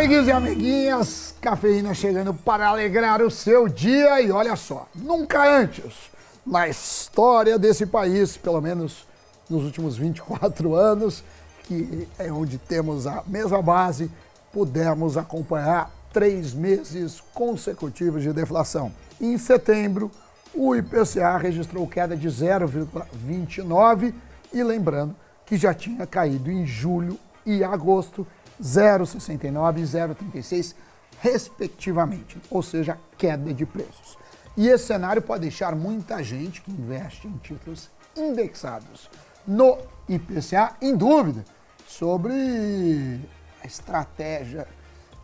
Amiguinhos e amiguinhas, cafeína chegando para alegrar o seu dia e olha só, nunca antes na história desse país, pelo menos nos últimos 24 anos, que é onde temos a mesma base, pudemos acompanhar 3 meses consecutivos de deflação. Em setembro, o IPCA registrou queda de 0,29 e lembrando que já tinha caído em julho e agosto 0,69 e 0,36 respectivamente, ou seja, queda de preços. E esse cenário pode deixar muita gente que investe em títulos indexados no IPCA em dúvida sobre a estratégia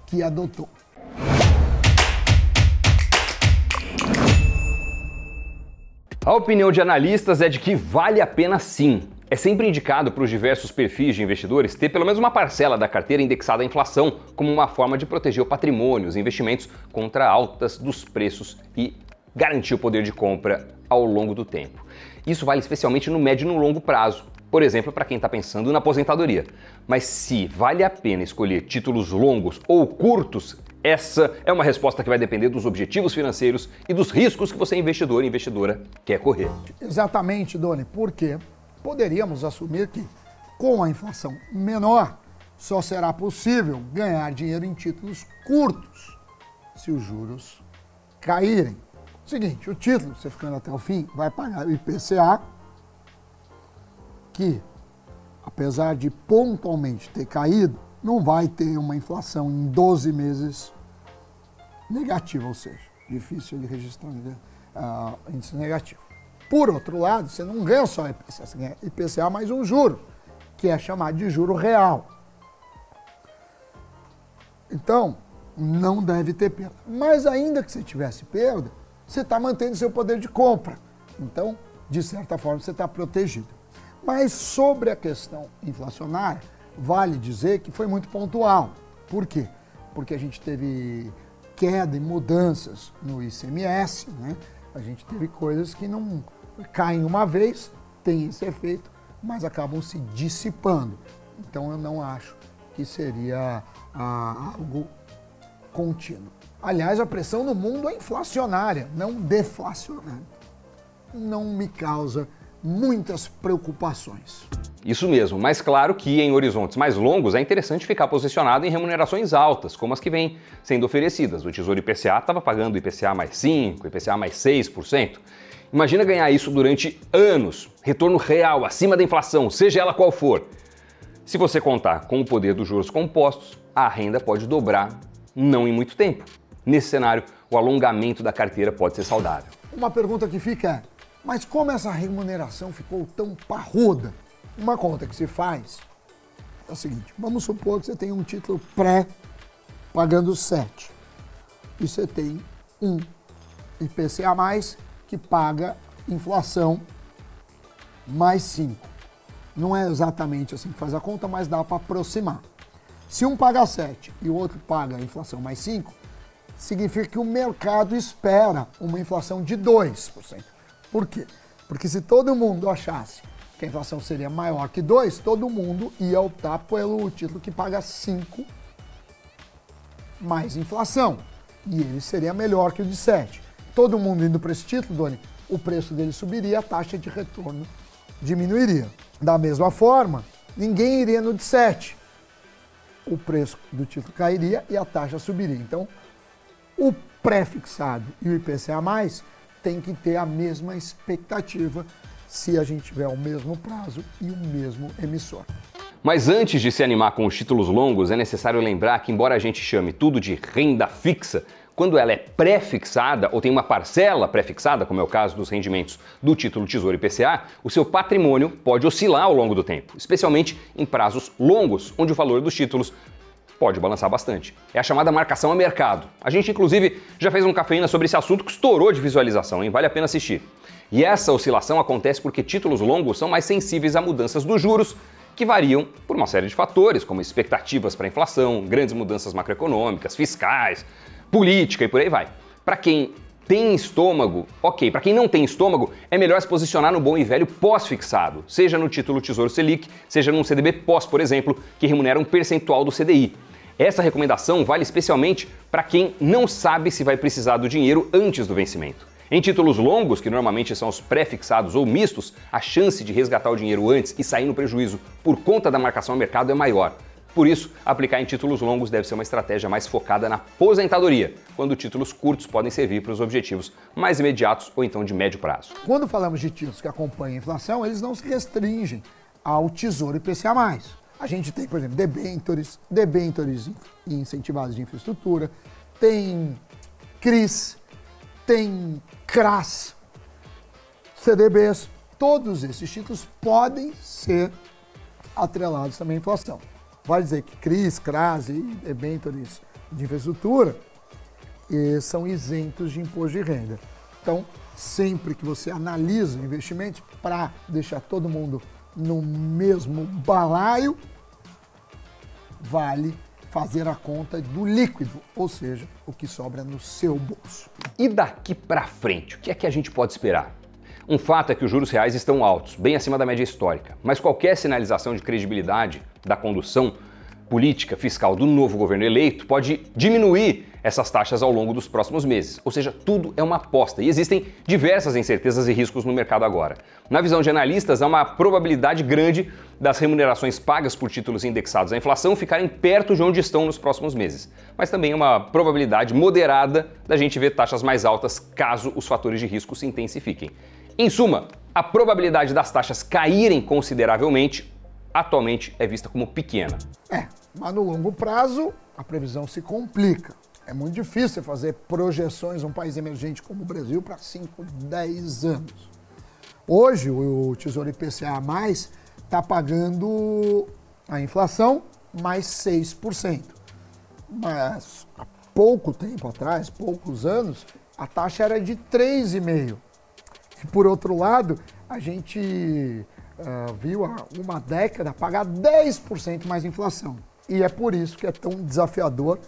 que adotou. A opinião de analistas é de que vale a pena sim. É sempre indicado para os diversos perfis de investidores ter pelo menos uma parcela da carteira indexada à inflação, como uma forma de proteger o patrimônio, os investimentos contra altas dos preços e garantir o poder de compra ao longo do tempo. Isso vale especialmente no médio e no longo prazo, por exemplo, para quem está pensando na aposentadoria. Mas se vale a pena escolher títulos longos ou curtos, essa é uma resposta que vai depender dos objetivos financeiros e dos riscos que você, investidor e investidora, quer correr. Exatamente, Doni, porque poderíamos assumir que, com a inflação menor, só será possível ganhar dinheiro em títulos curtos se os juros caírem. Seguinte, o título, você ficando até o fim, vai pagar o IPCA, que, apesar de pontualmente ter caído, não vai ter uma inflação em 12 meses negativa, ou seja, difícil de registrar índice negativo. Por outro lado, você não ganha só IPCA, você ganha IPCA mais um juro, que é chamado de juro real. Então, não deve ter perda. Mas ainda que você tivesse perda, você está mantendo seu poder de compra. Então, de certa forma, você está protegido. Mas sobre a questão inflacionária, vale dizer que foi muito pontual. Por quê? Porque a gente teve queda e mudanças no ICMS, né? A gente teve coisas que não caem uma vez, tem esse efeito, mas acabam se dissipando. Então eu não acho que seria algo contínuo. Aliás, a pressão no mundo é inflacionária, não deflacionária. Não me causa muitas preocupações. Isso mesmo, mas claro que em horizontes mais longos é interessante ficar posicionado em remunerações altas, como as que vêm sendo oferecidas. O Tesouro IPCA estava pagando IPCA mais 5%, IPCA mais 6%. Imagina ganhar isso durante anos, retorno real, acima da inflação, seja ela qual for. Se você contar com o poder dos juros compostos, a renda pode dobrar não em muito tempo. Nesse cenário, o alongamento da carteira pode ser saudável. Uma pergunta que fica é, mas como essa remuneração ficou tão parruda? Uma conta que se faz é o seguinte, vamos supor que você tem um título pré pagando 7 e você tem um IPCA mais que paga inflação mais 5. Não é exatamente assim que faz a conta, mas dá para aproximar. Se um paga 7 e o outro paga inflação mais 5, significa que o mercado espera uma inflação de 2%. Por quê? Porque se todo mundo achasse que a inflação seria maior que 2, todo mundo ia optar pelo título que paga 5 mais inflação. E ele seria melhor que o de 7. Todo mundo indo para esse título, Doni, o preço dele subiria, a taxa de retorno diminuiria. Da mesma forma, ninguém iria no de 7. O preço do título cairia e a taxa subiria. Então, o pré-fixado e o IPCA+, tem que ter a mesma expectativa se a gente tiver o mesmo prazo e o mesmo emissor. Mas antes de se animar com os títulos longos, é necessário lembrar que, embora a gente chame tudo de renda fixa, quando ela é pré-fixada ou tem uma parcela pré-fixada, como é o caso dos rendimentos do título Tesouro IPCA, o seu patrimônio pode oscilar ao longo do tempo, especialmente em prazos longos, onde o valor dos títulos pode balançar bastante. É a chamada marcação a mercado. A gente, inclusive, já fez um cafeína sobre esse assunto que estourou de visualização, hein? Vale a pena assistir. E essa oscilação acontece porque títulos longos são mais sensíveis a mudanças dos juros, que variam por uma série de fatores, como expectativas para a inflação, grandes mudanças macroeconômicas, fiscais, política e por aí vai. Para quem tem estômago, ok. Para quem não tem estômago, é melhor se posicionar no bom e velho pós-fixado, seja no título Tesouro Selic, seja num CDB pós, por exemplo, que remunera um percentual do CDI. Essa recomendação vale especialmente para quem não sabe se vai precisar do dinheiro antes do vencimento. Em títulos longos, que normalmente são os pré-fixados ou mistos, a chance de resgatar o dinheiro antes e sair no prejuízo por conta da marcação ao mercado é maior. Por isso, aplicar em títulos longos deve ser uma estratégia mais focada na aposentadoria, quando títulos curtos podem servir para os objetivos mais imediatos ou então de médio prazo. Quando falamos de títulos que acompanham a inflação, eles não se restringem ao Tesouro IPCA+. A gente tem, por exemplo, debêntures incentivados de infraestrutura, tem CRIs, tem CRAS, CDBs. Todos esses títulos podem ser atrelados também à inflação. Vale dizer que CRIs, CRAS e debêntures de infraestrutura são isentos de imposto de renda. Então, sempre que você analisa investimentos para deixar todo mundo no mesmo balaio, vale fazer a conta do líquido, ou seja, o que sobra no seu bolso. E daqui para frente, o que é que a gente pode esperar? Um fato é que os juros reais estão altos, bem acima da média histórica, mas qualquer sinalização de credibilidade da condução política fiscal do novo governo eleito pode diminuir essas taxas ao longo dos próximos meses. Ou seja, tudo é uma aposta e existem diversas incertezas e riscos no mercado agora. Na visão de analistas, há uma probabilidade grande das remunerações pagas por títulos indexados à inflação ficarem perto de onde estão nos próximos meses. Mas também há uma probabilidade moderada da gente ver taxas mais altas caso os fatores de risco se intensifiquem. Em suma, a probabilidade das taxas caírem consideravelmente atualmente é vista como pequena. Mas no longo prazo a previsão se complica. É muito difícil fazer projeções num país emergente como o Brasil para 5, 10 anos. Hoje o Tesouro IPCA+ está pagando a inflação mais 6%. Mas há pouco tempo atrás, poucos anos, a taxa era de 3,5%. E por outro lado, a gente viu há uma década pagar 10% mais inflação. E é por isso que é tão desafiador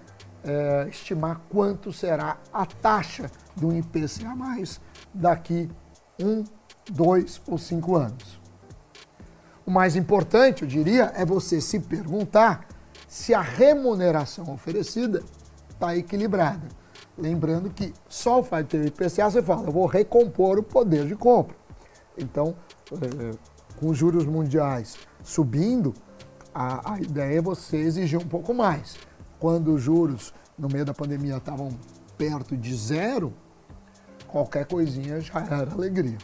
estimar quanto será a taxa do IPCA+ daqui 1, 2 ou 5 anos. O mais importante, eu diria, é você se perguntar se a remuneração oferecida está equilibrada. Lembrando que só o fato de ter o IPCA, você fala, eu vou recompor o poder de compra. Então, com os juros mundiais subindo, a ideia é você exigir um pouco mais. Quando os juros no meio da pandemia estavam perto de zero, qualquer coisinha já era alegria.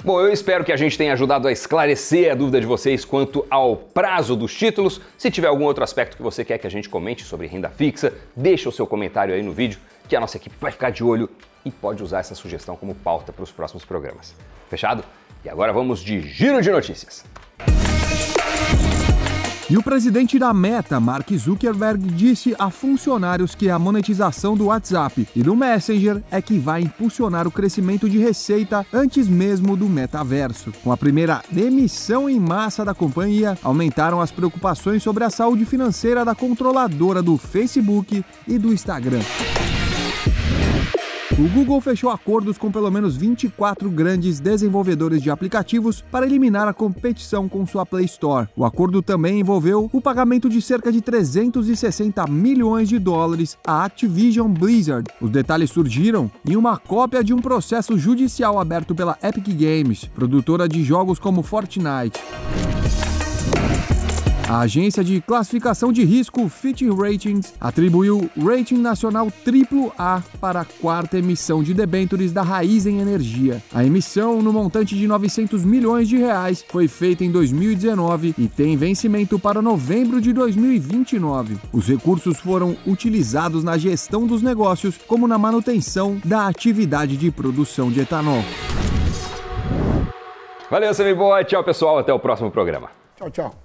Bom, eu espero que a gente tenha ajudado a esclarecer a dúvida de vocês quanto ao prazo dos títulos. Se tiver algum outro aspecto que você quer que a gente comente sobre renda fixa, deixa o seu comentário aí no vídeo, que a nossa equipe vai ficar de olho e pode usar essa sugestão como pauta para os próximos programas. Fechado? E agora vamos de giro de notícias. E o presidente da Meta, Mark Zuckerberg, disse a funcionários que a monetização do WhatsApp e do Messenger é que vai impulsionar o crescimento de receita antes mesmo do metaverso. Com a primeira demissão em massa da companhia, aumentaram as preocupações sobre a saúde financeira da controladora do Facebook e do Instagram. O Google fechou acordos com pelo menos 24 grandes desenvolvedores de aplicativos para eliminar a competição com sua Play Store. O acordo também envolveu o pagamento de cerca de 360 milhões de dólares à Activision Blizzard. Os detalhes surgiram em uma cópia de um processo judicial aberto pela Epic Games, produtora de jogos como Fortnite. A agência de classificação de risco Fitch Ratings atribuiu rating nacional AAA para a quarta emissão de debêntures da Raízen Energia. A emissão, no montante de 900 milhões de reais, foi feita em 2019 e tem vencimento para novembro de 2029. Os recursos foram utilizados na gestão dos negócios, como na manutenção da atividade de produção de etanol. Valeu, Semiboy. Tchau, pessoal. Até o próximo programa. Tchau, tchau.